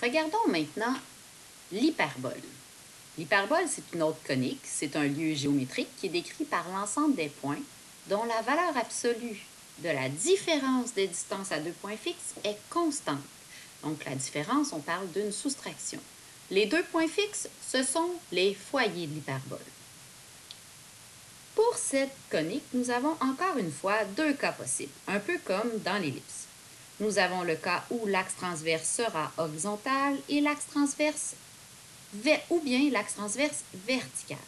Regardons maintenant l'hyperbole. L'hyperbole, c'est une autre conique, c'est un lieu géométrique qui est décrit par l'ensemble des points dont la valeur absolue de la différence des distances à deux points fixes est constante. Donc la différence, on parle d'une soustraction. Les deux points fixes, ce sont les foyers de l'hyperbole. Pour cette conique, nous avons encore une fois deux cas possibles, un peu comme dans l'ellipse. Nous avons le cas où l'axe transverse sera horizontal et l'axe transverse ou bien l'axe transverse vertical.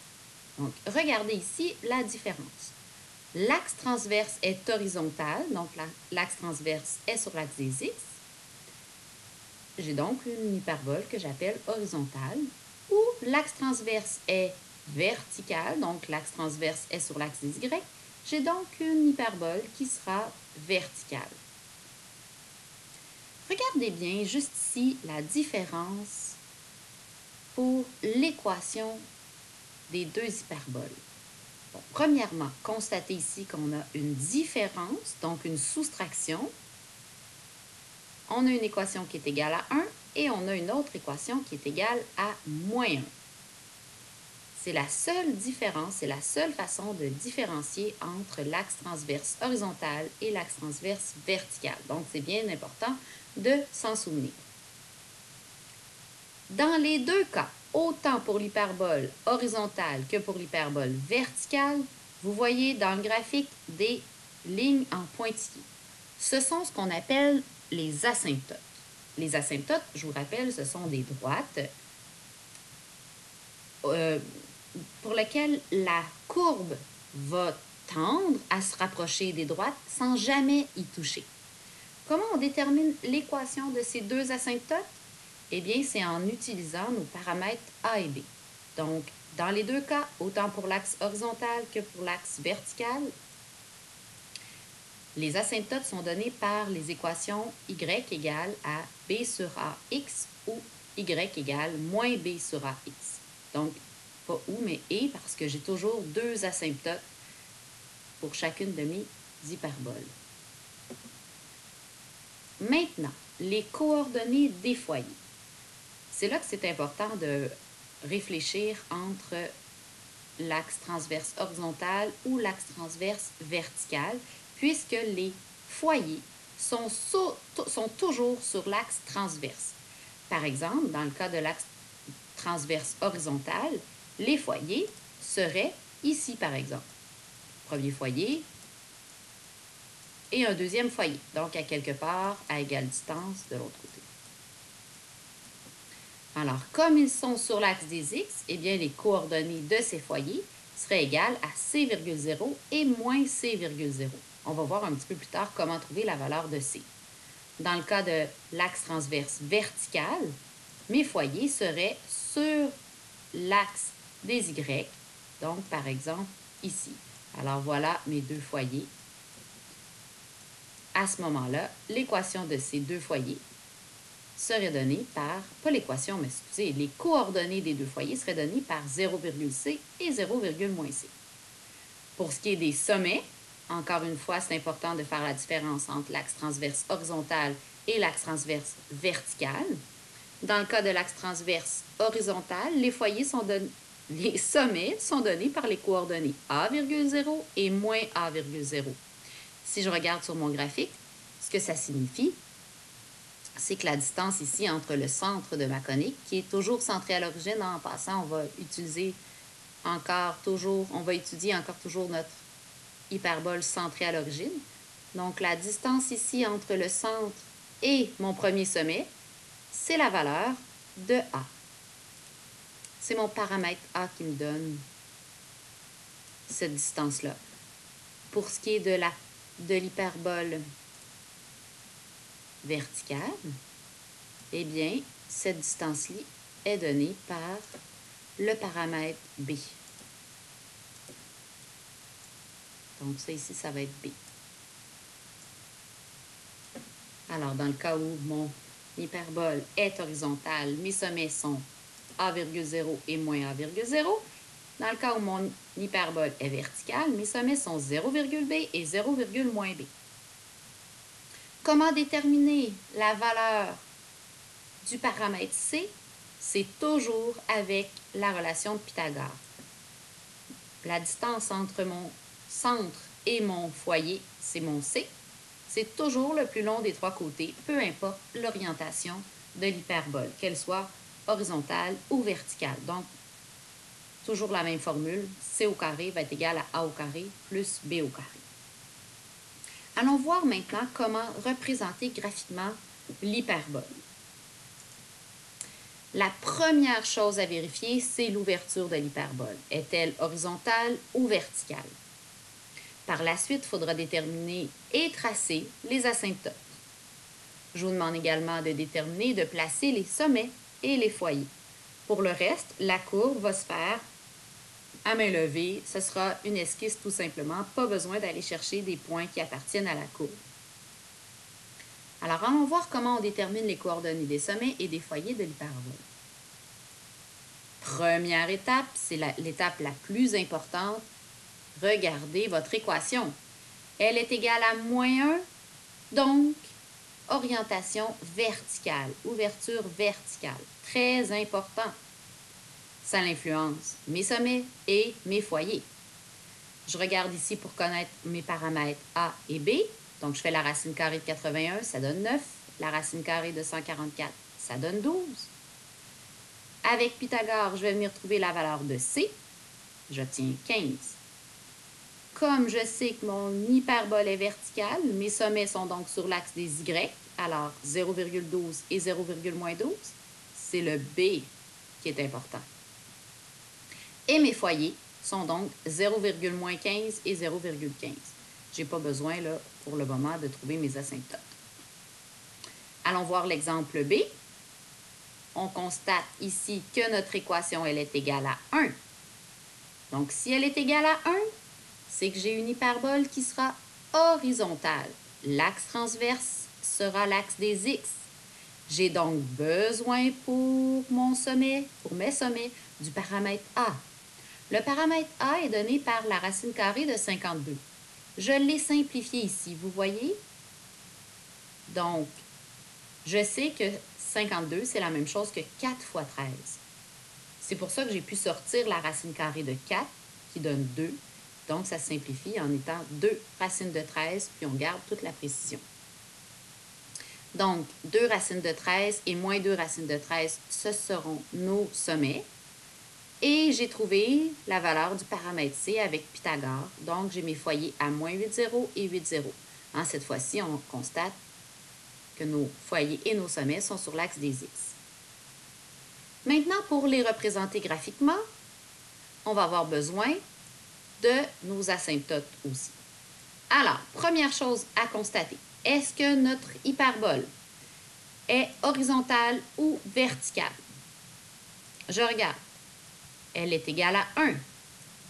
Donc, regardez ici la différence. L'axe transverse est horizontal, donc l'axe transverse est sur l'axe des x. J'ai donc une hyperbole que j'appelle horizontale, ou l'axe transverse est vertical, donc l'axe transverse est sur l'axe des y. J'ai donc une hyperbole qui sera verticale. Regardez bien juste ici la différence pour l'équation des deux hyperboles. Bon, premièrement, constatez ici qu'on a une différence, donc une soustraction. On a une équation qui est égale à 1 et on a une autre équation qui est égale à moins 1. C'est la seule différence, c'est la seule façon de différencier entre l'axe transverse horizontal et l'axe transverse vertical. Donc, c'est bien important de s'en souvenir. Dans les deux cas, autant pour l'hyperbole horizontale que pour l'hyperbole verticale, vous voyez dans le graphique des lignes en pointillés. Ce sont ce qu'on appelle les asymptotes. Les asymptotes, je vous rappelle, ce sont des droites pour lesquelles la courbe va tendre à se rapprocher des droites sans jamais y toucher. Comment on détermine l'équation de ces deux asymptotes? Eh bien, c'est en utilisant nos paramètres A et B. Donc, dans les deux cas, autant pour l'axe horizontal que pour l'axe vertical, les asymptotes sont donnés par les équations y égale à b sur ax ou y égale moins b sur ax. Donc, pas ou, mais et, parce que j'ai toujours deux asymptotes pour chacune de mes hyperboles. Maintenant, les coordonnées des foyers. C'est là que c'est important de réfléchir entre l'axe transverse horizontal ou l'axe transverse vertical, puisque les foyers sont toujours sur l'axe transverse. Par exemple, dans le cas de l'axe transverse horizontal, les foyers seraient ici, par exemple. Premier foyer et un deuxième foyer, donc à quelque part à égale distance de l'autre côté. Alors, comme ils sont sur l'axe des x, eh bien, les coordonnées de ces foyers seraient égales à c,0 et moins c,0. On va voir un petit peu plus tard comment trouver la valeur de c. Dans le cas de l'axe transverse vertical, mes foyers seraient sur l'axe des y, donc par exemple ici. Alors voilà mes deux foyers. À ce moment-là, l'équation de ces deux foyers serait donnée par, pas l'équation, mais excusez, les coordonnées des deux foyers seraient données par 0,c et 0,-c. Pour ce qui est des sommets, encore une fois, c'est important de faire la différence entre l'axe transverse horizontal et l'axe transverse vertical. Dans le cas de l'axe transverse horizontal, les sommets sont donnés par les coordonnées a,0 et moins a,0. Si je regarde sur mon graphique, ce que ça signifie, c'est que la distance ici entre le centre de ma conique, qui est toujours centré à l'origine, en passant, on va étudier encore toujours notre hyperbole centrée à l'origine. Donc, la distance ici entre le centre et mon premier sommet, c'est la valeur de A. C'est mon paramètre A qui me donne cette distance-là. Pour ce qui est de l'hyperbole verticale, eh bien, cette distance-là est donnée par le paramètre B. Donc, ça ici, ça va être B. Alors, dans le cas où mon hyperbole est horizontale, mes sommets sont A,0 et moins A,0. Dans le cas où mon hyperbole est verticale, mes sommets sont 0,B et 0,-B. Comment déterminer la valeur du paramètre C, c'est toujours avec la relation de Pythagore. La distance entre mon centre et mon foyer, c'est mon C. C'est toujours le plus long des trois côtés, peu importe l'orientation de l'hyperbole, qu'elle soit horizontale ou verticale. Donc, toujours la même formule, C au carré va être égal à A au carré plus B au carré. Allons voir maintenant comment représenter graphiquement l'hyperbole. La première chose à vérifier, c'est l'ouverture de l'hyperbole. Est-elle horizontale ou verticale? Par la suite, il faudra déterminer et tracer les asymptotes. Je vous demande également de déterminer et de placer les sommets et les foyers. Pour le reste, la courbe va se faire à main levée. Ce sera une esquisse tout simplement. Pas besoin d'aller chercher des points qui appartiennent à la courbe. Alors, allons voir comment on détermine les coordonnées des sommets et des foyers de l'hyperbole. Première étape, c'est l'étape la plus importante. Regardez votre équation. Elle est égale à -1, donc orientation verticale, ouverture verticale. Très important. Ça influence mes sommets et mes foyers. Je regarde ici pour connaître mes paramètres A et B. Donc, je fais la racine carrée de 81, ça donne 9. La racine carrée de 144, ça donne 12. Avec Pythagore, je vais venir trouver la valeur de C. J'obtiens 15. Comme je sais que mon hyperbole est verticale, mes sommets sont donc sur l'axe des Y, alors 0,12 et 0,-12, c'est le B qui est important. Et mes foyers sont donc 0,-15 et 0,15. Je n'ai pas besoin, là, pour le moment, de trouver mes asymptotes. Allons voir l'exemple B. On constate ici que notre équation, elle est égale à 1. Donc, si elle est égale à 1, c'est que j'ai une hyperbole qui sera horizontale. L'axe transverse sera l'axe des X. J'ai donc besoin pour mes sommets, du paramètre A. Le paramètre A est donné par la racine carrée de 52. Je l'ai simplifié ici, vous voyez? Donc, je sais que 52, c'est la même chose que 4 fois 13. C'est pour ça que j'ai pu sortir la racine carrée de 4, qui donne 2. Donc, ça simplifie en étant 2 racines de 13, puis on garde toute la précision. Donc, 2 racines de 13 et moins 2 racines de 13, ce seront nos sommets. Et j'ai trouvé la valeur du paramètre C avec Pythagore. Donc, j'ai mes foyers à -8,0 et 8,0. Cette fois-ci, on constate que nos foyers et nos sommets sont sur l'axe des X. Maintenant, pour les représenter graphiquement, on va avoir besoin de nos asymptotes aussi. Alors, première chose à constater, est-ce que notre hyperbole est horizontale ou verticale? Je regarde. Elle est égale à 1,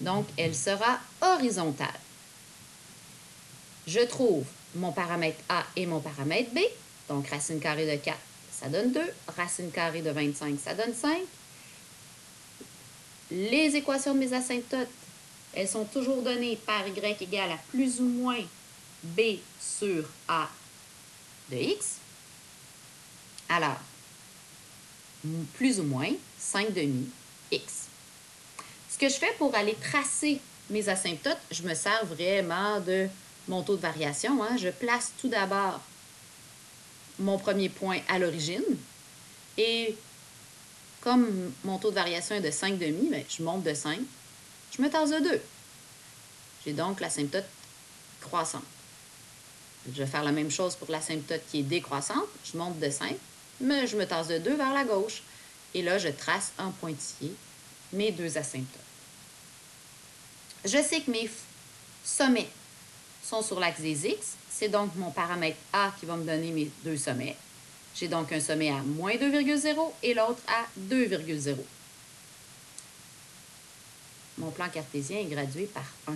donc elle sera horizontale. Je trouve mon paramètre A et mon paramètre B, donc racine carrée de 4, ça donne 2, racine carrée de 25, ça donne 5. Les équations de mes asymptotes, elles sont toujours données par Y égale à plus ou moins B sur A de X. Alors, plus ou moins 5 demi X. Ce que je fais pour aller tracer mes asymptotes, je me sers vraiment de mon taux de variation. Je place tout d'abord mon premier point à l'origine et comme mon taux de variation est de 5 demi, je monte de 5, je me tasse de 2. J'ai donc l'asymptote croissante. Je vais faire la même chose pour l'asymptote qui est décroissante. Je monte de 5, mais je me tasse de 2 vers la gauche. Et là, je trace en pointillé mes 2 asymptotes. Je sais que mes sommets sont sur l'axe des X. C'est donc mon paramètre A qui va me donner mes 2 sommets. J'ai donc un sommet à -2,0 et l'autre à 2,0. Mon plan cartésien est gradué par 1.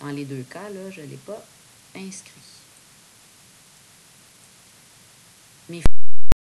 Dans les 2 cas, là, je ne l'ai pas inscrit. Mes